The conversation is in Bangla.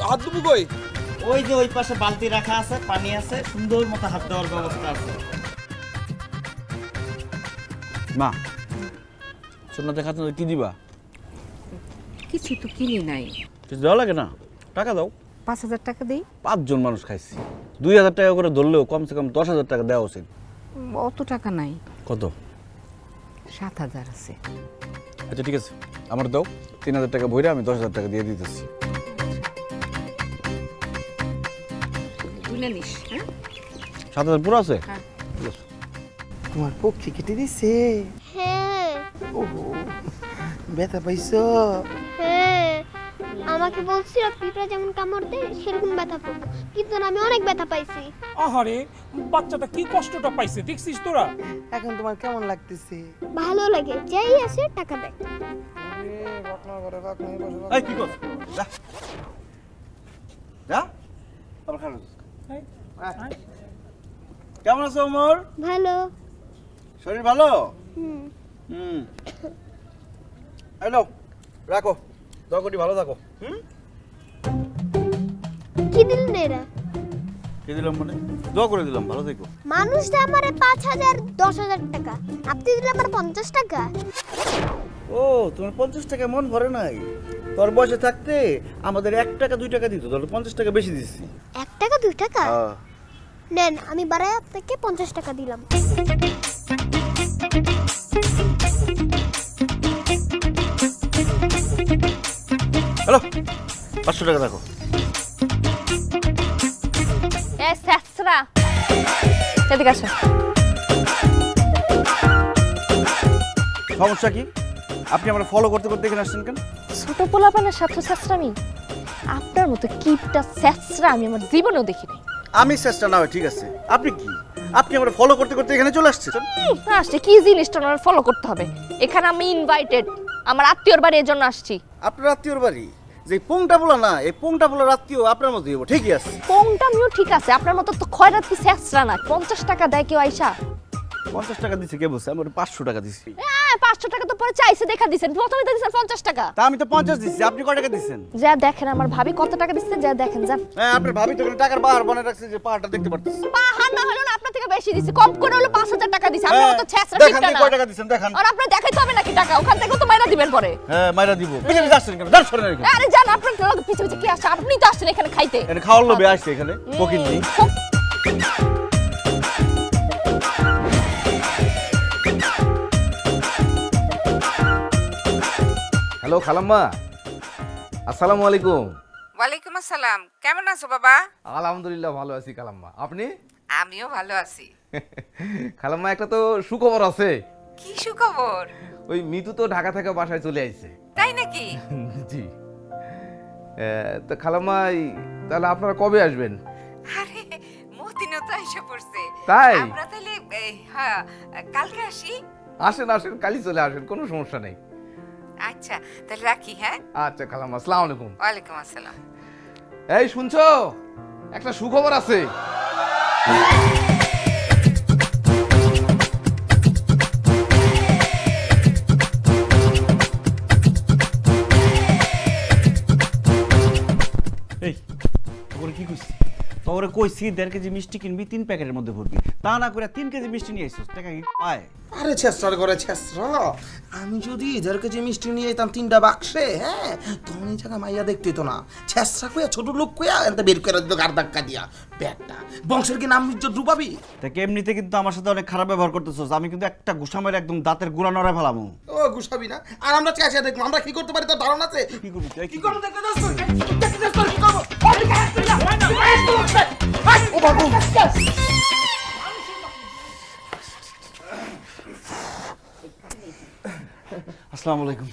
হাত ধুবো কই? ওই যে ওই পাশে বালতি রাখা আছে, পানি আছে, সুন্দর মতো হাত দেওয়ার ব্যবস্থা আছে। মা সোনাতে খাতে কি দিবা? কিছু তো কিনি নাই। কিছু দেওয়া লাগে না? টাকা দাও। 5,000 টাকা দিই। 5 জন মানুষ খাইছি, 2,000 টাকা করে ধরলেও কমসে কম 10,000 টাকা দেওয়া উচিত। অত টাকা নাই। কত? 7,000 আছে। আচ্ছা ঠিক আছে, আমার দাও 3,000 টাকা ভরে আমি 10,000 টাকা দিয়ে দিতেছি। বুঝলে নিস, হ্যাঁ? 7,000 পুরো আছে? হ্যাঁ। ঠিক আছে। তোমার পক্ষে কেটে দিছে? হ্যাঁ ওহো, ব্যথা পাইছো? হ্যাঁ আমাকে বলছিল পিঁপড়া যেমন কামড় দেয় সেরকম ব্যথা পাবো, কিন্তু না, আমি অনেক ব্যথা পাইছি। আহারে বাচ্চাটা কি কষ্টটা পাইছে দেখছিস তোরা? এখন তোমার কেমন লাগতেছে? ভালো লাগে, যেই আসে টাকা দেয়। এই কি করছ? যা যা, আবার খারাপ। কেমন আছো ওমর? ভালো। শরীর ভালো? হুম। হুম। হ্যালো, রাখো, দোয়া করি ভালো থাকো। কি দিলেন এরা? কি দিলাম মানে? দোয়া করে দিলাম ভালো থেকো। মানুষটা আমারে 5,000 10,000 টাকা, আপনি দিলে আমার 50 টাকা। ও তোমার 50 টাকা মন ভরে নাই? তোর বয়সে থাকতে আমাদের 1 টাকা 2 টাকা দিত, তোর 50 টাকা বেশি দিচ্ছি। 1 টাকা 2 টাকা হ্যাঁ। নেন, আমি বাড়ায় আপনাকে 50 টাকা দিলাম। হ্যালো, 500 টাকা রাখো। এ স্যাসরা এদিকে আসো। সমস্যা কি? আপনি আমরা ফলো করতে করতে এখানে আসছেন কেন? ছোট পোলাপানের সাথে স্যাসরামি? আপনার মতো কিপটা স্যাসরা আমি আমার জীবনেও দেখি নাই। আমি চেষ্টা না হয় ঠিক আছে, আপনি কি? আপনি আমরা ফলো করতে করতে এখানে চলে আসছেন? আসছে কি জিনিসটা আমার ফলো করতে হবে? এখানে আমি ইনভাইটেড, আমার আত্মীয়র বাড়ি এর জন্য আসছি। আপনার আত্মীয়র বাড়ি? যে পোংটা বলা না, এই পোংটা বলার আত্মীয় আপনার মতোই হবো, ঠিকই আছে। কোনটা আমিও ঠিক আছে, আপনার মতো তো খয়রাতি স্যাসরা না। 50 টাকা দেয় কেউ আইসা? 50 টাকা দিচ্ছে কে বলছে? আমি 500 টাকা দিচ্ছি। হ্যাঁ 500 টাকা তো পরে চাইছে দেখা দিছেন, প্রথমে তো দিছেন 50 টাকা। তা আমি তো 50 দিচ্ছি, আপনি কয় টাকা দিচ্ছেন? যা দেখেন আমার ভাবি কত টাকা দিচ্ছে, যা দেখেন যান। হ্যাঁ আপনার ভাবি তো টাকার বাহার বানায় রাখছে যে পাহাড়টা দেখতে পারতেছে। পাহাড় না হলো না, আপনার থেকে বেশি দিছি, কম করে হলো 5,000 টাকা দিছি। আপনার মতো ছ্যাচরা দেখান ঠিকটা আপনি না। কয় টাকা দিচ্ছেন দেখান। আর আপনার দেখাইতে হবে নাকি টাকা? ওখান থেকেও তো মাইরা দিবেন পরে। হ্যাঁ মাইরা দিব। পিছনে যাচ্ছেন কেন? দাঁড় সরেন এখানে। আরে জান, আপনার লগে পিছে পিছে কি আসছে? আপনি তো আসছেন এখানে খাইতে। এখানে খাওয়ার লোভে আসছে এখানে, ফকির নেই। হ্যালো খালাম্মা, আসসালামু আলাইকুম। ওয়ালাইকুম আসসালাম। কেমন আছো বাবা? আলহামদুলিল্লাহ ভালো আছি খালাম্মা, আপনি? আমিও ভালো আছি। খালাম্মা একটা তো সুখবর আছে। কি সুখবর? ওই মিতু তো ঢাকা থেকে বাসায় চলে আইছে। তাই নাকি? জি। তো খালাম্মা তাহলে আপনারা কবে আসবেন? আরে মতিনও তো এসে পড়ছে। তাই? আমরা তাহলে হ্যাঁ কালকে আসি। আসেন আসেন, কালই চলে আসেন, কোনো সমস্যা নেই। আচ্ছা তাহলে রাখি। হ্যাঁ আচ্ছা খালাম্মা, আসসালামু আলাইকুম। ওয়ালাইকুম আসসালাম। এই শুনছো, একটা সুখবর আছে। এই তোরে কি কইছি? তোরে কইছি 1.5 কেজি মিষ্টি কিনবি, 3 প্যাকেটের মধ্যে ভরবি। তা না করে 3 কেজি মিষ্টি নিয়ে আইছস, টাকা কি পায়? আরে ছেসরার করে ছেসরা, আমি যদি 1.5 কেজি মিষ্টি নিয়ে যেতাম 3টা বাক্সে, হ্যাঁ তখন এই জায়গা মাইয়া দেখতে তো না। ছেসরা কইয়া ছোট লোক কইয়া এনতে বের করে দিত গার ধাক্কা দিয়া। ব্যাগটা বংশের কি নাম ইজ্জত ডুবাবি? তা এমনিতে কিন্তু আমার সাথে অনেক খারাপ ব্যবহার করতেছস। আমি কিন্তু একটা ঘুষা মেরে একদম দাঁতের গুড়া নড়ায় ফেলামু। ও গুসাবি না? আর আমরা চেঁচিয়ে দেখবো আমরা কি করতে পারি তোর ধারণা আছে? কি করবি তুই? কি করবো দেখতে দাস তুই? দেখতে দাস তুই কি করবো? ও বাবু আসসালামু আলাইকুম।